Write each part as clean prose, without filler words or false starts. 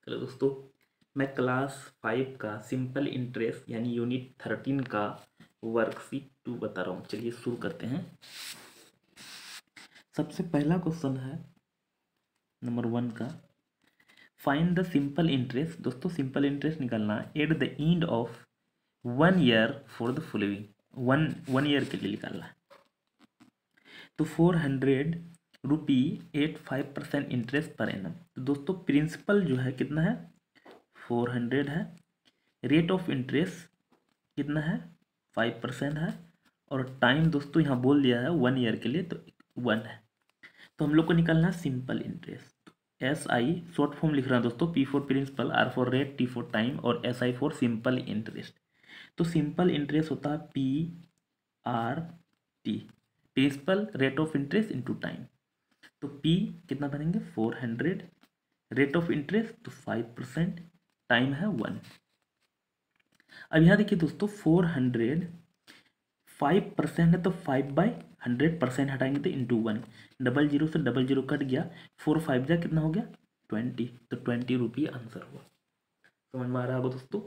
Hello दोस्तों, मैं class 5 का सिंपल इंटरेस्ट यानी यूनिट 13 का वर्कशीट 2 बता रहा हूँ। चलिए शुरू करते हैं। सबसे पहला क्वेश्चन है नंबर 1 का, फाइंड द सिंपल इंटरेस्ट। दोस्तों सिंपल इंटरेस्ट निकालना at the end of 1 year for the following. One year के लिए निकालना है। तो 400 रुपी एट 5% इंटरेस्ट पर एनम। तो दोस्तों प्रिंसिपल जो है कितना है, 400 है। रेट ऑफ इंटरेस्ट कितना है, 5% है। और टाइम दोस्तों यहाँ बोल दिया है 1 ईयर के लिए, तो 1 है। तो हम लोग को निकालना है simple interest. S I short form लिख रहा है दोस्तों, P for principal, R for rate, T for time और S I for simple interest. तो सिंपल इंटरेस्ट होता है P R T, principal rate of interest into time. तो P कितना बनेंगे 400, रेट ऑफ इंटरेस्ट तो 5%, टाइम है 1। अब यहाँ देखिए दोस्तों 400 5% है, तो 5/100% हटाएंगे तो इंटू 1, डबल जीरो से डबल जीरो कट गया, 4 5 जा कितना हो गया 20, तो 20 रुपये आंसर हुआ। समझ में आ रहा होगा दोस्तों।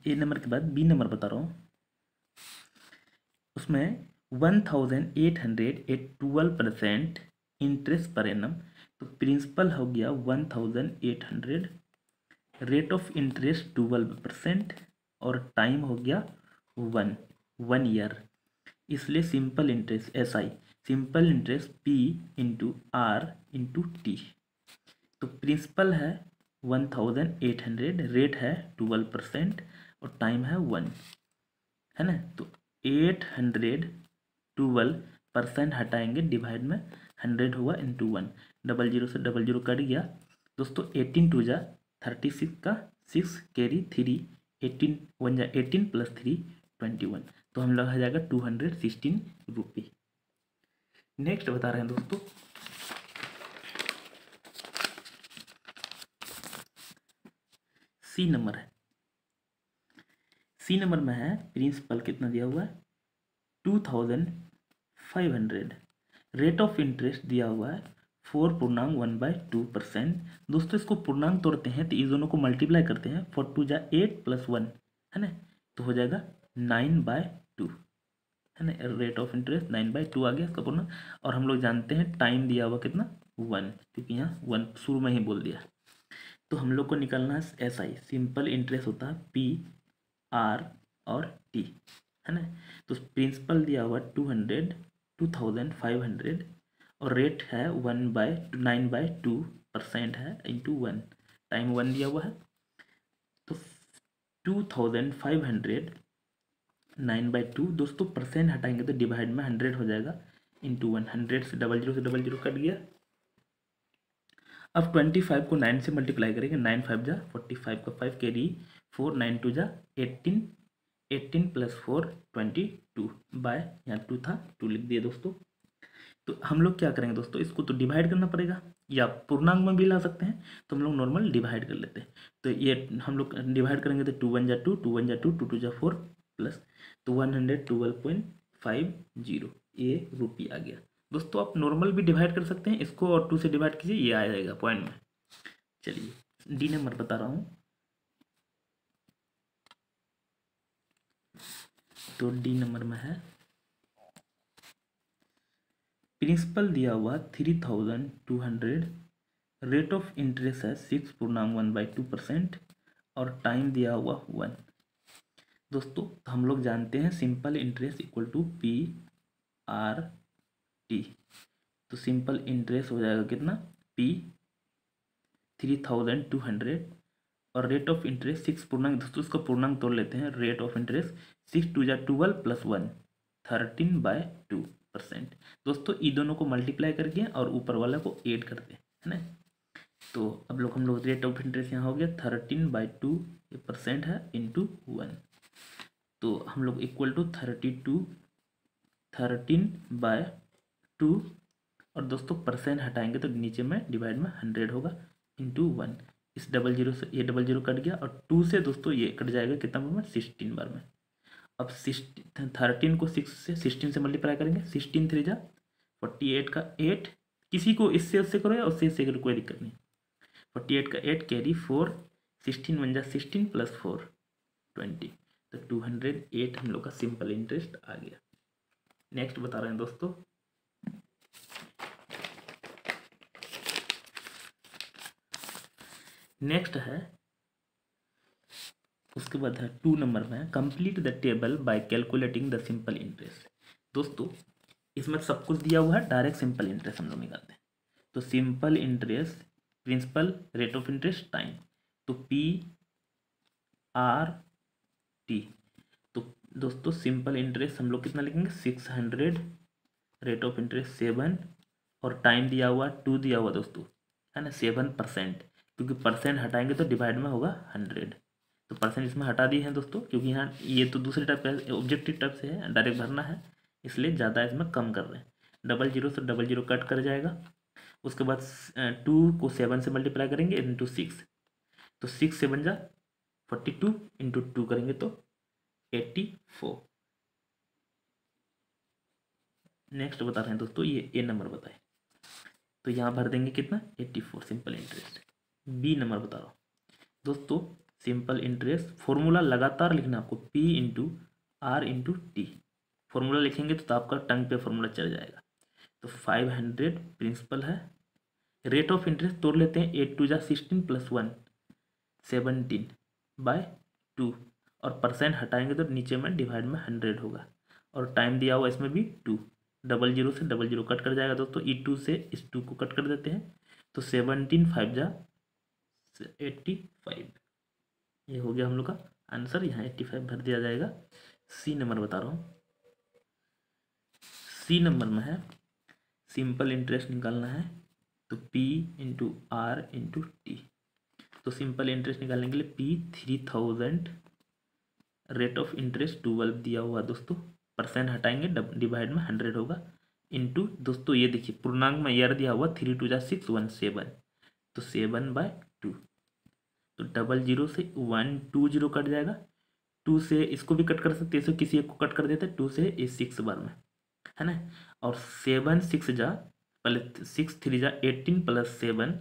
ए नंबर के बाद बी नंबर बता रहा हूँ, उसमें 1800 एट 12% इंटरेस्ट पर एनम। तो प्रिंसिपल हो गया 1800, रेट ऑफ इंटरेस्ट 12% और टाइम हो गया 1 ईयर। इसलिए simple interest S I, simple interest P into R into T. तो प्रिंसिपल है 1800, रेट है 12% और टाइम है 1, है ना। तो 800 12% हटाएंगे, डिवाइड में 100 हुआ इंटू 1, डबल जीरो से डबल जीरो कट गया दोस्तों। 18 2 जा 36 का 6 कैरी 3, 18 1 जा 18 प्लस 3 21, तो हम लोग आ जाएगा 216 रुपये। नेक्स्ट बता रहे हैं दोस्तों, सी नंबर है। सी नंबर में है प्रिंसिपल कितना दिया हुआ है 2500, रेट ऑफ इंटरेस्ट दिया हुआ है 4.1/2%। दोस्तों इसको पूर्णांक तोड़ते हैं तो इन दोनों को मल्टीप्लाई करते हैं, 4 2 जा 8 प्लस 1, है ना, तो हो जाएगा 9/2, है ना। रेट ऑफ इंटरेस्ट 9/2 आ गया इसका पूर्णांक। और हम लोग जानते हैं टाइम दिया हुआ कितना 1, क्योंकि यहाँ 1 शुरू में ही बोल दिया। तो हम लोग को निकालना है एस आई, सिंपल इंटरेस्ट होता है पी आर और टी, है ना। तो प्रिंसिपल दिया हुआ 2500 और रेट है 9/2% है इंटू 1, टाइम 1 दिया हुआ है। तो 2500 9/2 दोस्तों, परसेंट हटाएंगे तो डिवाइड में 100 हो जाएगा इंटू 1, 100 से डबल जीरो कट गया। अब 25 को 9 से मल्टीप्लाई करेंगे, 9 5 जा 45 का 5 कैरी 4, 9 2 जा 18, 18 प्लस 4 22 बाय, यहाँ 2 था 2 लिख दिए दोस्तों। तो हम लोग क्या करेंगे दोस्तों, इसको तो डिवाइड करना पड़ेगा या पूर्णांक में भी ला सकते हैं, तो हम लोग नॉर्मल डिवाइड कर लेते हैं। तो ये हम लोग डिवाइड करेंगे तो 2 1 जा 2, 2 1 जा 2, 2 2 जा 4 प्लस, तो 112.50 ये रुपये आ गया दोस्तों। आप नॉर्मल भी डिवाइड कर सकते हैं इसको, और 2 से डिवाइड कीजिए, ये आ जाएगा पॉइंट में। चलिए डी नंबर बता रहा हूँ, तो डी नंबर में है प्रिंसिपल दिया हुआ 3200, रेट ऑफ इंटरेस्ट है 6.1/2% और टाइम दिया हुआ 1। दोस्तों हम लोग जानते हैं simple interest equal to P R T. तो सिंपल इंटरेस्ट हो जाएगा कितना पी 3200 और रेट ऑफ इंटरेस्ट 6 पूर्णांक, दोस्तों इसका पूर्णांक तोड़ लेते हैं। रेट ऑफ इंटरेस्ट 6 2 जा 12 प्लस 1 13/2%। दोस्तों ई दोनों को मल्टीप्लाई करके और ऊपर वाला को ऐड करते हैं, है ना। तो अब लोग हम लोग रेट ऑफ इंटरेस्ट यहाँ हो गया 13/2% है इंटू 1, तो हम लोग इक्वल टू 13/2 और दोस्तों परसेंट हटाएंगे तो नीचे में डिवाइड में 100 होगा इंटू 1। इस डबल जीरो से ये डबल जीरो कट गया और 2 से दोस्तों ये कट जाएगा कितना बार में 16 बार में। अब 13 को 6 से 16 से मल्टीप्लाई करेंगे, 16 3 जा 48 का 8, किसी को इससे उससे करो या उससे इससे करो कोई दिक्कत नहीं। 48 का 8 कैरी 4, 16 बन जा 16 + 4 20, तो 208 हम लोग का सिंपल इंटरेस्ट आ गया। नेक्स्ट बता रहे हैं दोस्तों, नेक्स्ट है, उसके बाद है 2 नंबर में, complete the table by calculating the simple interest. दोस्तों इसमें सब कुछ दिया हुआ है, डायरेक्ट सिंपल इंटरेस्ट हम लोग निकालते हैं। तो simple interest, principal, rate of interest, time, तो PRT। तो दोस्तों सिंपल इंटरेस्ट हम लोग कितना लिखेंगे 600, रेट ऑफ इंटरेस्ट 7, और टाइम दिया हुआ 2 दिया हुआ दोस्तों, है ना 7%, क्योंकि परसेंट हटाएंगे तो डिवाइड में होगा 100, तो परसेंट इसमें हटा दिए हैं दोस्तों, क्योंकि यहाँ ये तो दूसरे टाइप का ऑब्जेक्टिव टाइप से है, डायरेक्ट भरना है, इसलिए ज़्यादा इसमें कम कर रहे हैं। 00 से 00 कट कर जाएगा। उसके बाद 2 को 7 से मल्टीप्लाई करेंगे इंटू 6, तो 6 से बन जा 42, इंटू 2 करेंगे तो 84। नेक्स्ट बता रहे हैं दोस्तों, ये ए नंबर बताए, तो यहाँ भर देंगे कितना 84 सिंपल इंटरेस्ट। बी नंबर बता रहा हूँ दोस्तों, सिंपल इंटरेस्ट फॉर्मूला लगातार लिखना आपको, P/R/T। फॉर्मूला लिखेंगे तो आपका टंग पे फॉर्मूला चल जाएगा। तो 500 प्रिंसिपल है, रेट ऑफ इंटरेस्ट तोड़ लेते हैं, 8 2 जा 16 + 1 17/2, और परसेंट हटाएंगे तो नीचे में डिवाइड में 100 होगा, और टाइम दिया हुआ इसमें भी 2, 00 से 00 कट कर जाएगा दोस्तों, E2 से इस 2 को कट कर देते हैं, तो 17 5 जा 85, ये हो गया हम लोग का आंसर। यहाँ 85 भर दिया जाएगा। सी नंबर बता रहा हूँ, सी नंबर में है सिंपल इंटरेस्ट निकालना है, तो P/R/T। तो सिंपल इंटरेस्ट निकालने के लिए P 3000, रेट ऑफ इंटरेस्ट 12 दिया हुआ दोस्तों, परसेंट हटाएंगे डिवाइड में 100 होगा, इंटू दोस्तों ये देखिए पूर्णांक में ईयर दिया हुआ 3 2 जा 6 17, तो 7/2, तो 00 से 120 कट जाएगा, 2 से इसको भी कट कर सकते हैं, किसी एक को कट कर देते 2 से इस 6 बार में, है ना, और 7 6 जा, पहले 6 3 जा 18 + 7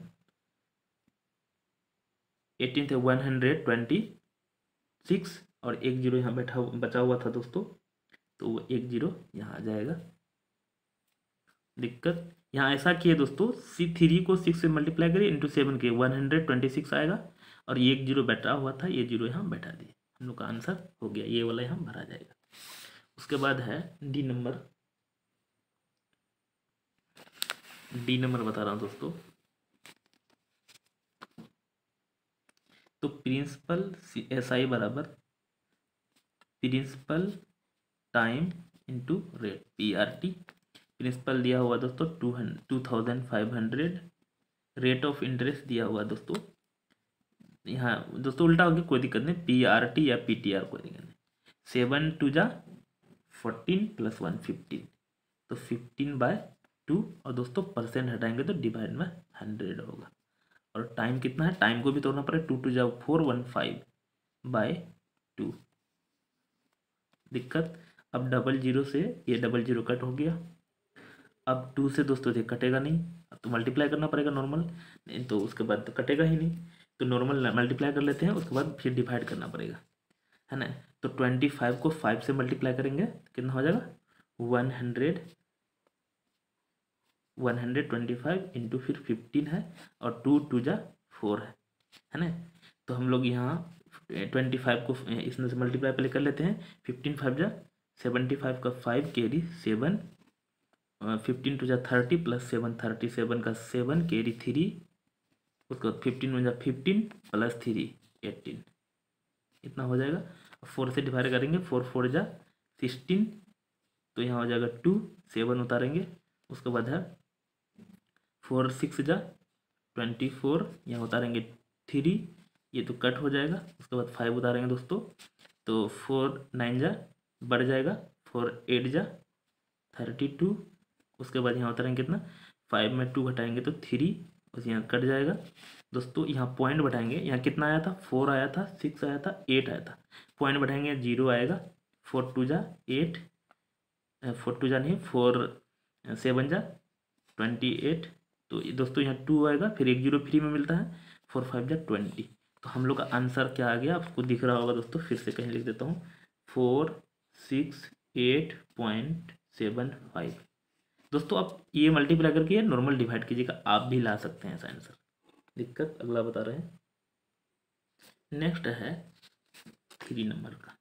18 थे 126, और 1 0 यहाँ बैठा बचा हुआ था दोस्तों, तो वो 1 0 यहाँ आ जाएगा। दिक्कत यहाँ ऐसा किए दोस्तों, C3 को 6 से मल्टीप्लाई करिए इंटू 7 के 126 आएगा, और ये 1 0 बैठा हुआ था, ये 0 यहाँ बैठा दिए, हम लोग का आंसर हो गया, ये वाला यहाँ भरा जाएगा। उसके बाद है डी नंबर, डी नंबर बता रहा हूँ दोस्तों, तो प्रिंसिपल SI बराबर principal time into rate PRT। Principal दिया हुआ दोस्तों 2500, रेट ऑफ इंटरेस्ट दिया हुआ दोस्तों, यहाँ दोस्तों उल्टा हो गया कोई दिक्कत नहीं, PRT या PTR कोई दिक्कत नहीं, 7 2 जा 14 + 1 15, तो 15/2, और दोस्तों परसेंट हटाएंगे तो डिवाइड में 100 होगा, और टाइम कितना है, टाइम को भी तोड़ना पड़ेगा, 2 2 जा 4 15/2। दिक्कत, अब 00 से ये 00 कट हो गया, अब 2 से दोस्तों ये कटेगा नहीं, अब तो मल्टीप्लाई करना पड़ेगा नॉर्मल, नहीं तो उसके बाद तो कटेगा ही नहीं, तो नॉर्मल मल्टीप्लाई कर लेते हैं, उसके बाद फिर डिवाइड करना पड़ेगा, है ना। तो 25 को 5 से मल्टीप्लाई करेंगे कितना हो जाएगा 125 इंटू फिर 15 है, और 2 2 जा 4 है ना। तो हम लोग यहाँ 25 को इसमें से मल्टीप्लाई पहले कर लेते हैं, 15 5 जा 75 का 5 कैरी 7, 15 2 जा 30 + 7 37 का 7 कैरी 3, उसके बाद 15 1 जा 15 + 3 18, इतना हो जाएगा। 4 से डिवाइड करेंगे, 4 4 जा 16, तो यहाँ हो जाएगा 2, 7 उतारेंगे, उसके बाद है 4 6 जा 24, यहाँ उतारेंगे 3, ये तो कट हो जाएगा, उसके बाद 5 उतारेंगे दोस्तों, तो 4 9 जा बढ़ जाएगा, 4 8 जा 32, उसके बाद यहाँ उतारेंगे कितना 5 में 2 घटाएंगे तो 3, बस यहाँ कट जाएगा दोस्तों। यहाँ पॉइंट बढ़ाएंगे, यहाँ कितना आया था 4 आया था, 6 आया था, 8 आया था, पॉइंट बढ़ाएंगे 0 आएगा, 4 2 जा 8, 4 2 जा नहीं 4 7 जा 28, तो दोस्तों यहाँ 2 आएगा, फिर 1 0 फ्री में मिलता है, 4 5 जा 20। तो हम लोग का आंसर क्या आ गया आपको दिख रहा होगा दोस्तों, फिर से कहीं लिख देता हूँ, 468.75। दोस्तों आप ये मल्टीप्लाई करके नॉर्मल डिवाइड कीजिएगा, आप भी ला सकते हैं ऐसा आंसर लिखकर। अगला बता रहे हैं, नेक्स्ट है 3 नंबर का।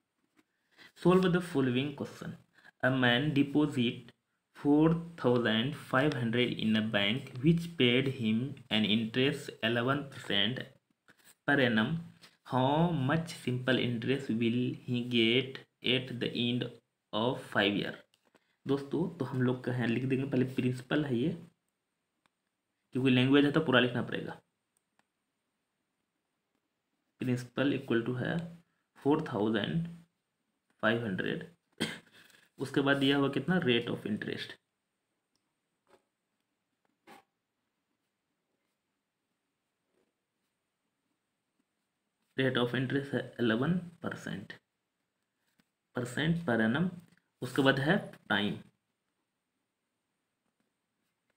Solve the following question. A man deposit 4,500 in a bank which paid him an interest 11% per annum. How much simple interest will he get at the end of 5 year? दोस्तों तो हम लोग का है लिख देंगे, पहले प्रिंसिपल है ये, क्योंकि लैंग्वेज है तो पूरा लिखना पड़ेगा। प्रिंसिपल इक्वल टू है 4,500, उसके बाद दिया हुआ कितना, rate of interest. Rate of interest है 11% पर एनम। उसके बाद है टाइम,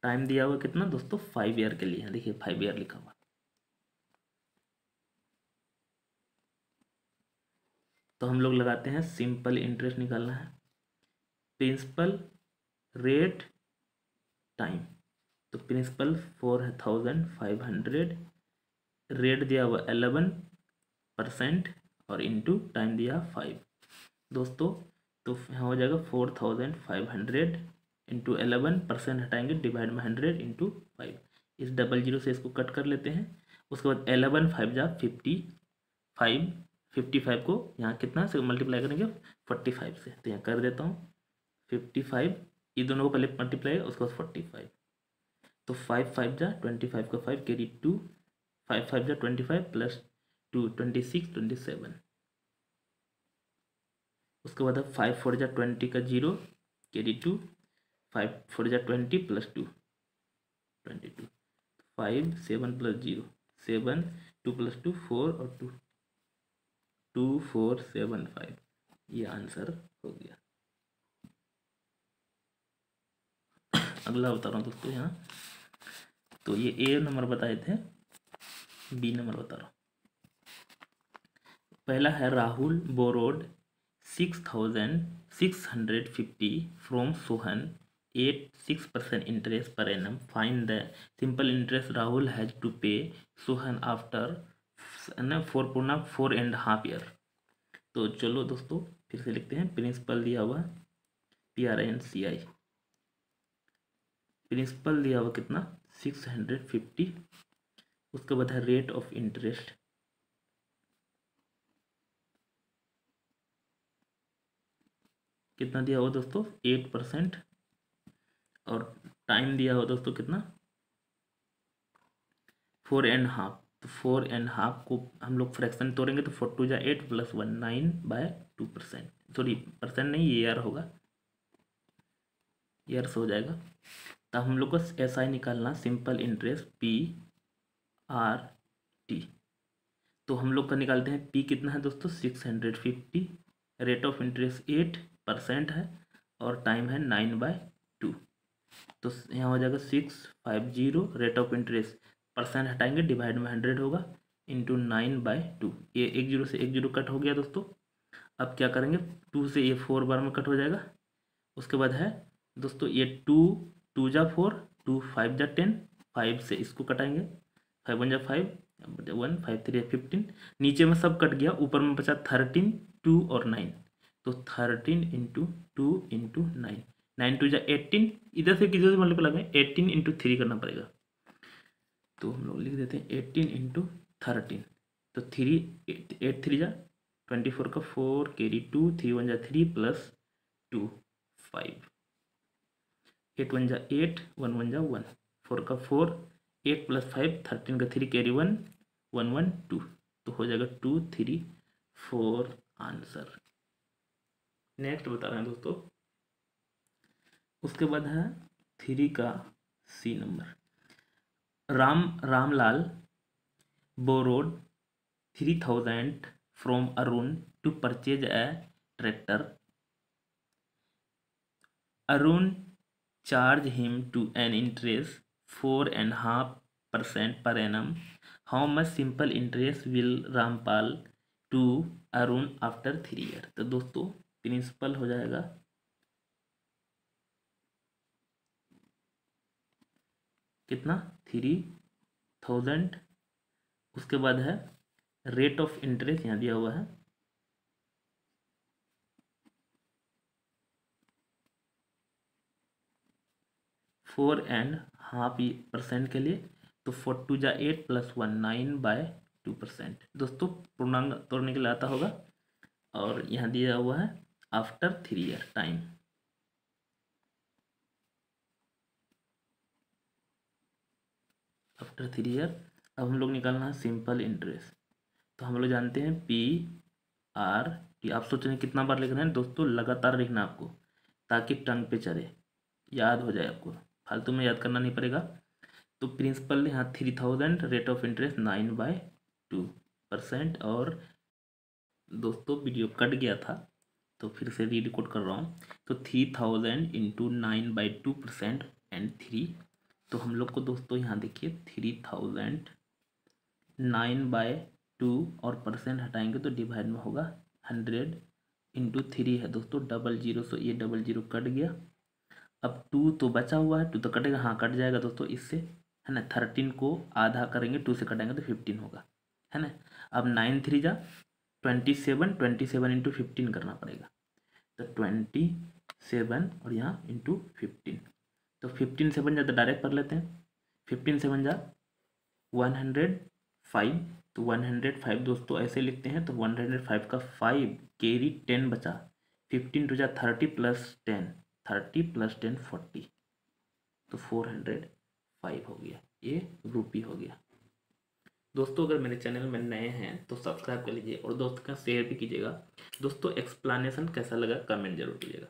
टाइम दिया हुआ कितना दोस्तों, 5 ईयर के लिए, देखिए 5 ईयर लिखा हुआ। तो हम लोग लगाते हैं सिंपल इंटरेस्ट निकालना है, प्रिंसिपल रेट टाइम। तो प्रिंसिपल 4,500, रेट दिया हुआ 11% और इनटू टाइम दिया 5 दोस्तों। तो यहाँ हो जाएगा 4,500 इंटू 11% हटाएंगे, डिवाइड में 100 इंटू 5। इस डबल जीरो से इसको कट कर लेते हैं। उसके बाद 11 5 जा 55, 55 को यहाँ कितना से मल्टीप्लाई करेंगे, 45 से। तो यहाँ कर देता हूँ 55, ये दोनों को पहले मल्टीप्लाई, उसके बाद 45। तो 5 5 जा 25 का 5 कैरी 2, 5 5 जा 25 प्लस 2 26 27। उसके बाद 5 4 जा 20 का 0 कैरी 2, 5 4 जा 20 प्लस 2 22, 5 7 प्लस 0 7, 2 प्लस 2 4 और 2 2 4 7 5, ये आंसर हो गया। अगला बता रहा हूँ दोस्तों यहाँ, तो ये ए नंबर बताए थे, बी नंबर बता रहा हूँ। पहला है Rahul borrowed 6,650 from Sohan at 6% interest per annum. Find the simple interest Rahul has to pay Sohan after 4.5 year. तो चलो दोस्तों फिर से लिखते हैं, प्रिंसिपल दिया हुआ PRINCI, प्रिंसिपल दिया हुआ कितना 650, उसके बाद है रेट ऑफ इंटरेस्ट कितना दिया हुआ दोस्तों 8%, और टाइम दिया हुआ दोस्तों कितना 4.5। तो 4.5 को हम लोग फ्रैक्शन तोड़ेंगे तो 4 2 जा 8 प्लस 1 9/2%, सॉरी परसेंट नहीं, ये ईयर होगा, ईयर्स हो जाएगा। तो हम लोग को SI निकालना, सिंपल इंटरेस्ट PRT। तो हम लोग का निकालते हैं, P कितना है दोस्तों 650, रेट ऑफ इंटरेस्ट 8% है और टाइम है 9/2। तो यहाँ हो जाएगा 650, रेट ऑफ इंटरेस्ट परसेंट हटाएंगे, डिवाइड में 100 होगा, इंटू 9/2। ये 1 0 से 1 0 कट हो गया दोस्तों। अब क्या करेंगे, 2 से ये 4 बार में कट हो जाएगा। उसके बाद है दोस्तों ये 2 2 जा 4, 2 5 जा 10, 5 से इसको कटाएंगे, 5 1 जा 5 1 5 3 15, नीचे में सब कट गया, ऊपर में बचा 13 2 और 9। तो 13 इंटू 2 इंटू 9, 9 2 जा 18, इधर से किधर से मल्टीप्लाई करें, 18 इंटू 3 करना पड़ेगा। तो हम लोग लिख देते हैं 18 इंटू 13। तो 3 8 3 जा 24 का 4 कैरी 2, 3 1 जा 3 प्लस 2 5, 8 1 जा 8 1 1 जा 1, 4 का 4 8 प्लस 5 13 का 3 कैरी 1 1 1 2। तो हो जाएगा 2 3 4 आंसर। नेक्स्ट बता रहे हैं दोस्तों, उसके बाद है 3 का C number. Ramlal borrowed 3,000 from Arun to purchase a tractor. Arun charged him to an interest 4.5% per annum. How much simple interest will Rampal to earn after 3 years? तो दोस्तों प्रिंसिपल हो जाएगा कितना 3000, उसके बाद है रेट ऑफ इंटरेस्ट यहाँ दिया हुआ है 4.5% के लिए, तो 4 जा 8 + 1 9/2%। दोस्तों पूर्णांक तोड़ने के लिए आता होगा, और यहाँ दिया हुआ है after 3 year time. After 3 year अब हम लोग निकालना है सिंपल इंटरेस्ट। तो हम लोग जानते हैं PRT। आप सोच रहे हैं कितना बार लिख रहे हैं दोस्तों, लगातार लिखना आपको ताकि टंग पे चढ़े, याद हो जाए आपको, फालतू में याद करना नहीं पड़ेगा। तो प्रिंसिपल यहाँ 3000, रेट ऑफ इंटरेस्ट 9/2%। और दोस्तों वीडियो कट गया था तो फिर से री रिकॉर्ड कर रहा हूँ। तो 3000 इंटू 9/2% एंड 3। तो हम लोग को दोस्तों यहाँ देखिए 3000 9/2 और परसेंट हटाएंगे तो डिवाइड में होगा 100 इंटू 3 है दोस्तों, 00, सो ये 00 कट गया। अब 2 तो बचा हुआ है, 2 तो कटेगा, हाँ कट जाएगा दोस्तों इससे, है ना। 13 को आधा करेंगे 2 से कटेंगे तो 15 होगा, है ना। अब 9 3 जा 27, 27 इंटू 15 करना पड़ेगा, तो 27 और यहाँ इंटू 15। तो 15 7 जा तो डायरेक्ट कर लेते हैं, 15 7 जा 105। तो 105 दोस्तों ऐसे लिखते हैं, तो 105 का 5 कैरी 10 बचा, 15 टू जा 30 + 10, 30 + 10 40, तो 405 हो गया, ये रुपी हो गया। दोस्तों अगर मेरे चैनल में नए हैं तो सब्सक्राइब कर लीजिए और दोस्त का शेयर भी कीजिएगा। दोस्तों एक्सप्लेनेशन कैसा लगा कमेंट जरूर कीजिएगा।